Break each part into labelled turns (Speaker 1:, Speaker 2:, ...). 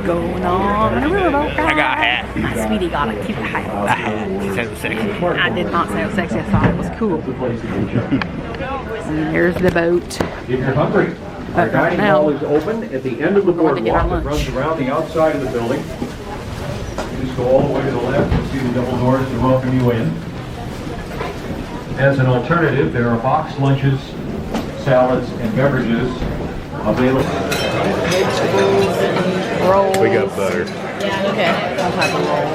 Speaker 1: going on in a riverboat ride.
Speaker 2: I got a hat.
Speaker 1: My sweetie got a cute hat.
Speaker 2: A hat. He said it was sexy.
Speaker 1: I did not say it was sexy. I thought it was cool. And there's the boat.
Speaker 3: If you're hungry, our dining hall is open at the end of the
Speaker 1: Going to get our
Speaker 3: boardwalk that
Speaker 1: lunch.
Speaker 3: runs around the outside of the building. Just go all the way to the left and see the double doors to welcome you in. As an alternative, there are boxed lunches, salads, and beverages available.
Speaker 1: Rolls.
Speaker 2: We got butter.
Speaker 1: Yeah, okay. I'll have a roll.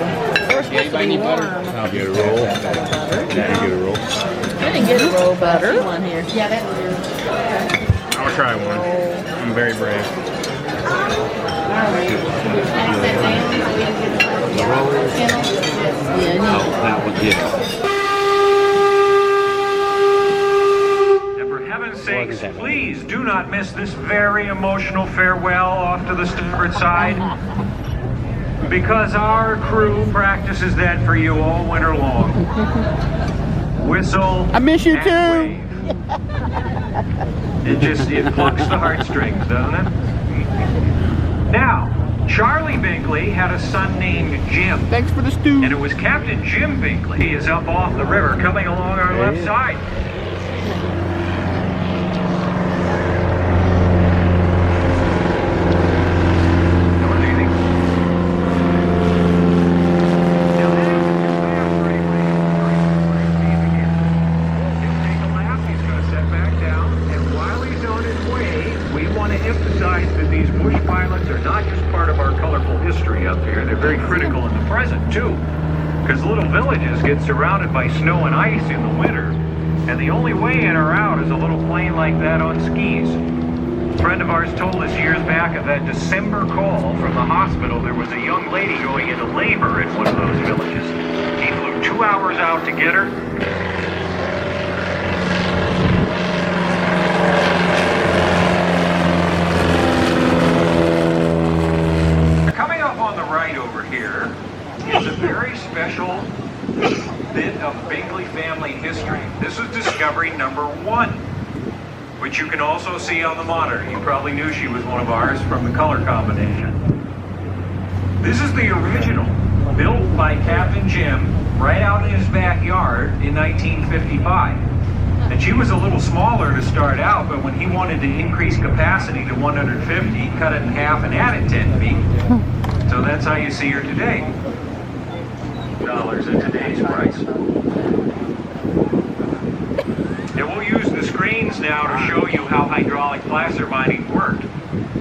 Speaker 1: They're supposed to be warm.
Speaker 2: I'll get a roll.
Speaker 1: Butter.
Speaker 2: You get a roll.
Speaker 1: I didn't get a roll butter. One here. Yeah, that was yours.
Speaker 2: I'll try one. I'm very brave.
Speaker 4: The roll?
Speaker 1: Yeah,
Speaker 4: Oh, that one, yeah.
Speaker 3: And for heaven's sakes, please do not miss this very emotional farewell off to the starboard side, because our crew practices that for you all winter long. Whistle.
Speaker 2: I miss you
Speaker 3: and
Speaker 2: too.
Speaker 3: wave. It plucks the heartstrings, doesn't it? Now, Charlie Binkley had a son named Jim.
Speaker 2: Thanks for the stew.
Speaker 3: And it was Captain Jim Binkley. He is up off the river coming along our left side. Because little villages get surrounded by snow and ice in the winter, and the only way in or out is a little plane like that on skis. A friend of ours told us years back of that December call from the hospital, there was a young lady going into labor in one of those villages. He flew 2 hours out to get her. Coming up on the right over here is a very special bit of Binkley family history. This is discovery number 1, which you can also see on the monitor. You probably knew she was one of ours from the color combination. This is the original, built by Captain Jim right out in his backyard in 1955. And she was a little smaller to start out, but when he wanted to increase capacity to 150, he cut it in half and added 10 feet. So that's how you see her today. Dollars at today's price. And we'll use the screens now to show you how hydraulic placer binding worked.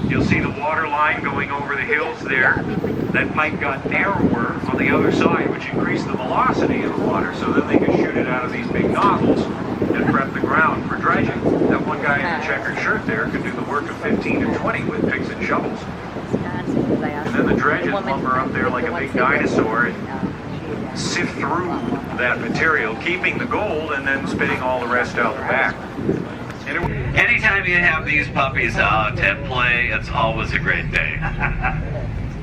Speaker 3: You'll see the water line going over the hills there. That pipe got narrower on the other side, which increased the velocity of the water, so then they could shoot it out of these big nozzles and prep the ground for dredging. That one guy in the checkered shirt there could do the work of 15 to 20 with picks and shovels. And then the dredges lumber up there like a big dinosaur and sift through that material, keeping the gold and then spitting all the rest out the back.
Speaker 4: Anytime you have these puppies out and play, it's always a great day.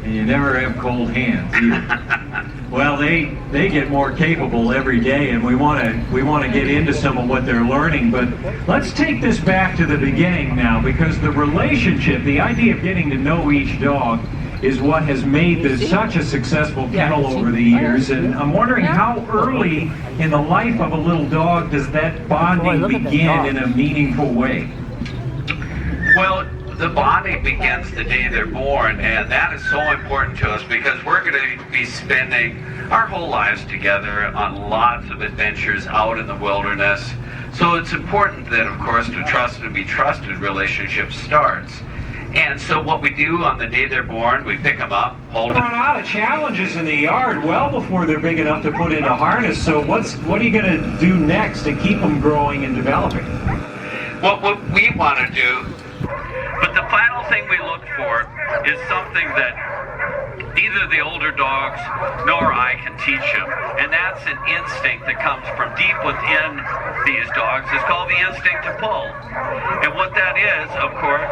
Speaker 3: And you never have cold hands either. Well, they get more capable every day, and we want to get into some of what they're learning. But let's take this back to the beginning now, because the relationship, the idea of getting to know each dog, is what has made this such a successful kennel over the years. And I'm wondering, how early in the life of a little dog does that bonding begin in a meaningful way?
Speaker 4: Well, the bonding begins the day they're born, and that is so important to us because we're going to be spending our whole lives together on lots of adventures out in the wilderness. So it's important that, of course, to trust and be trusted relationship starts. And so what we do on the day they're born, we pick them up, hold them.
Speaker 3: Run out of challenges in the yard well before they're big enough to put in a harness. So what are you going to do next to keep them growing and developing?
Speaker 4: What we want to do, but the final thing we look for is something that neither the older dogs nor I can teach them. And that's an instinct that comes from deep within these dogs. It's called the instinct to pull. And what that is, of course,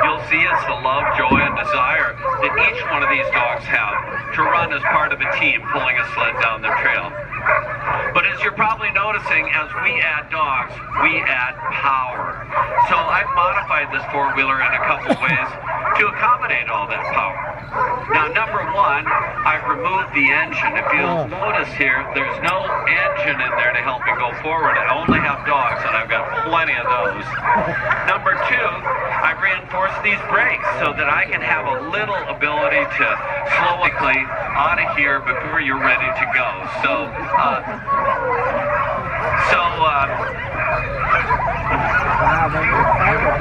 Speaker 4: you'll see is the love, joy, and desire that each one of these dogs have to run as part of a team pulling a sled down their trail. But as you're probably noticing, as we add dogs, we add power. So I've modified this four-wheeler in a couple ways to accommodate all that power. Now, number one, I've removed the engine. If you'll notice here, there's no engine in there to help me go forward. I only have dogs, and I've got plenty of those. Number two, I've reinforced these brakes so that I can have a little ability to slow quickly out of here before you're ready to go.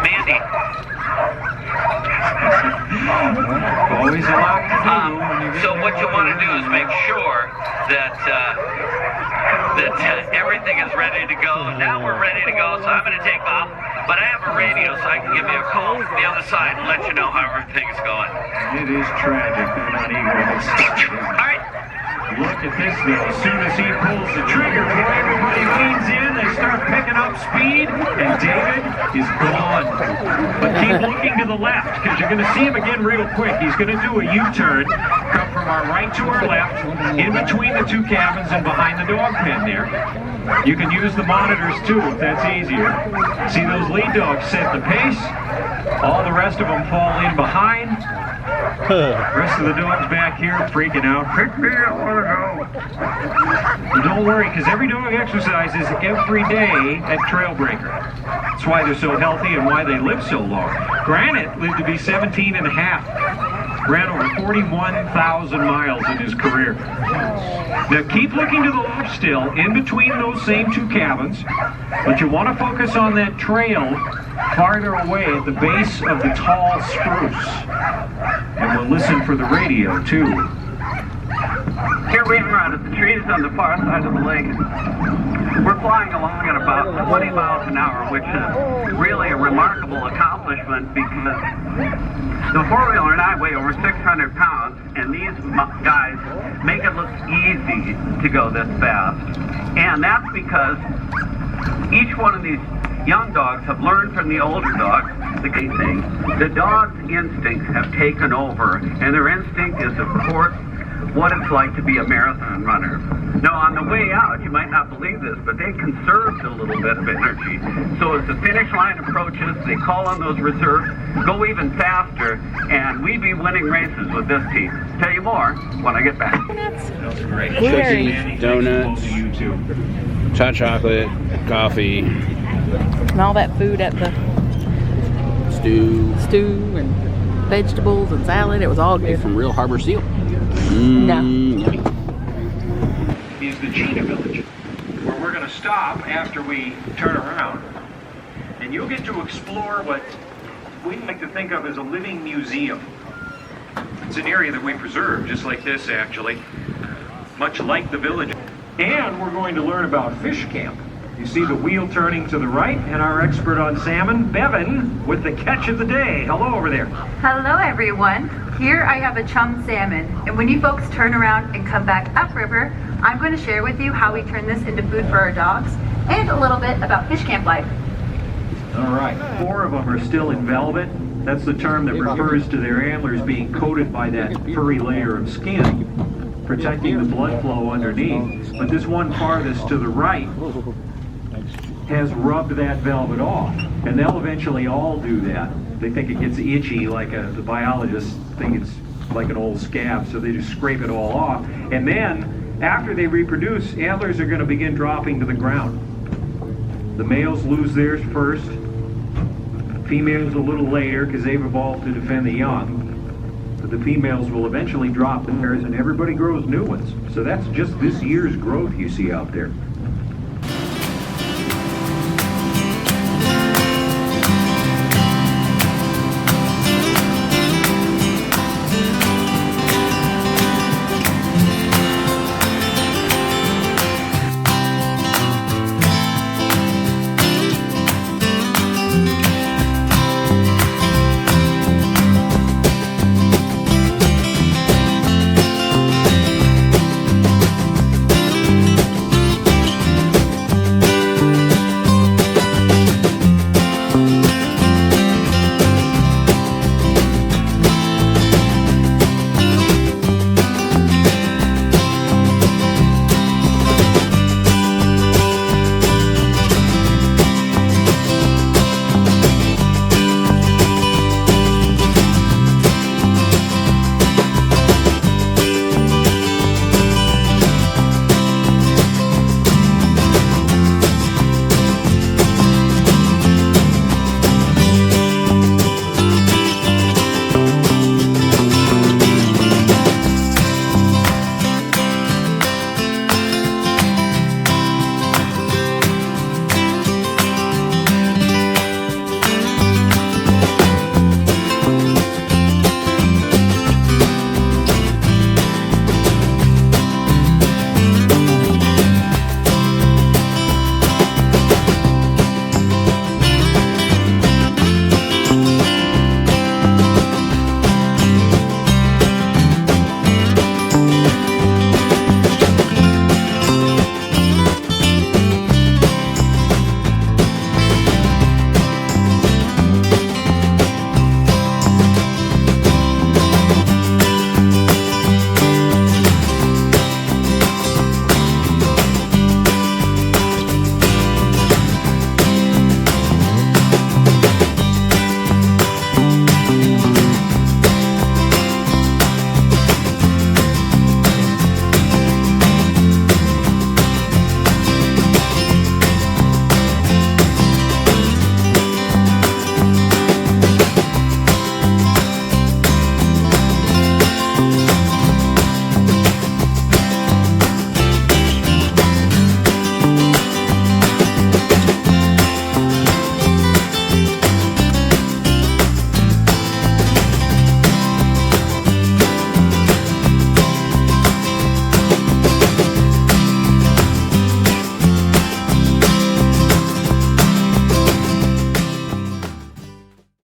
Speaker 4: Mandy.
Speaker 3: Always a lot to do.
Speaker 4: So what you want to do is make sure that everything is ready to go. Now we're ready to go, so I'm going to take off. But I have a radio, so I can give you a call from the other side and let you know how everything's going.
Speaker 3: It is tragic that not even gets started.
Speaker 4: All right.
Speaker 3: Look at this though. As soon as he pulls the trigger, boy, everybody leans in, they start picking up speed, and David is gone. But keep looking to the left, because you're going to see him again real quick. He's going to do a U-turn, come from our right to our left, in between the two cabins and behind the dog pen there. You can use the monitors too, if that's easier. See those lead dogs set the pace. All the rest of them fall in behind. The rest of the dogs back here freaking out. Pick me, I want to go. But don't worry, because every dog exercises every day at Trailbreaker. That's why they're so healthy and why they live so long. Granite lived to be 17 and a half. Ran over 41,000 miles in his career. Now keep looking to the left still, in between those same two cabins, but you want to focus on that trail farther away at the base of the tall spruce. And we'll listen for the radio too.
Speaker 4: Here we are at the trees on the far side of the lake. We're flying along at about 20 miles an hour, which is really a remarkable accomplishment because the four-wheeler and I weigh over 600 pounds, and these guys make it look easy to go this fast. And that's because each one of these young dogs have learned from the older dogs the key thing. The dog's instincts have taken over, and their instinct is, of course, what it's like to be a marathon runner. Now, on the way out, you might not believe this, but they conserved a little bit of energy. So as the finish line approaches, they call on those reserves, go even faster, and we'd be winning races with this team. Tell you more when I get back.
Speaker 2: Cookies, donuts, hot chocolate, coffee,
Speaker 1: And all that food at the stew and vegetables and salad. It was all good.
Speaker 2: from real harbor seal.
Speaker 1: No.
Speaker 2: Yummy.
Speaker 3: Is the Chena Village, where we're going to stop after we turn around. And you'll get to explore what we like to think of as a living museum. It's an area that we preserve, just like this actually, much like the village. And we're going to learn about fish camp. You see the wheel turning to the right, and our expert on salmon, Bevan, with the catch of the day. Hello over there.
Speaker 5: Hello everyone. Here I have a chum salmon, and when you folks turn around and come back upriver, I'm going to share with you how we turn this into food for our dogs and a little bit about fish camp life.
Speaker 3: All right, 4 of them are still in velvet. That's the term that refers to their antlers being coated by that furry layer of skin, protecting the blood flow underneath. But this one farthest to the right has rubbed that velvet off, and they'll eventually all do that. They think it gets itchy, like the biologists think it's like an old scab, so they just scrape it all off. And then, after they reproduce, antlers are going to begin dropping to the ground. The males lose theirs first, females a little later because they've evolved to defend the young. But the females will eventually drop theirs, and everybody grows new ones. So that's just this year's growth you see out there.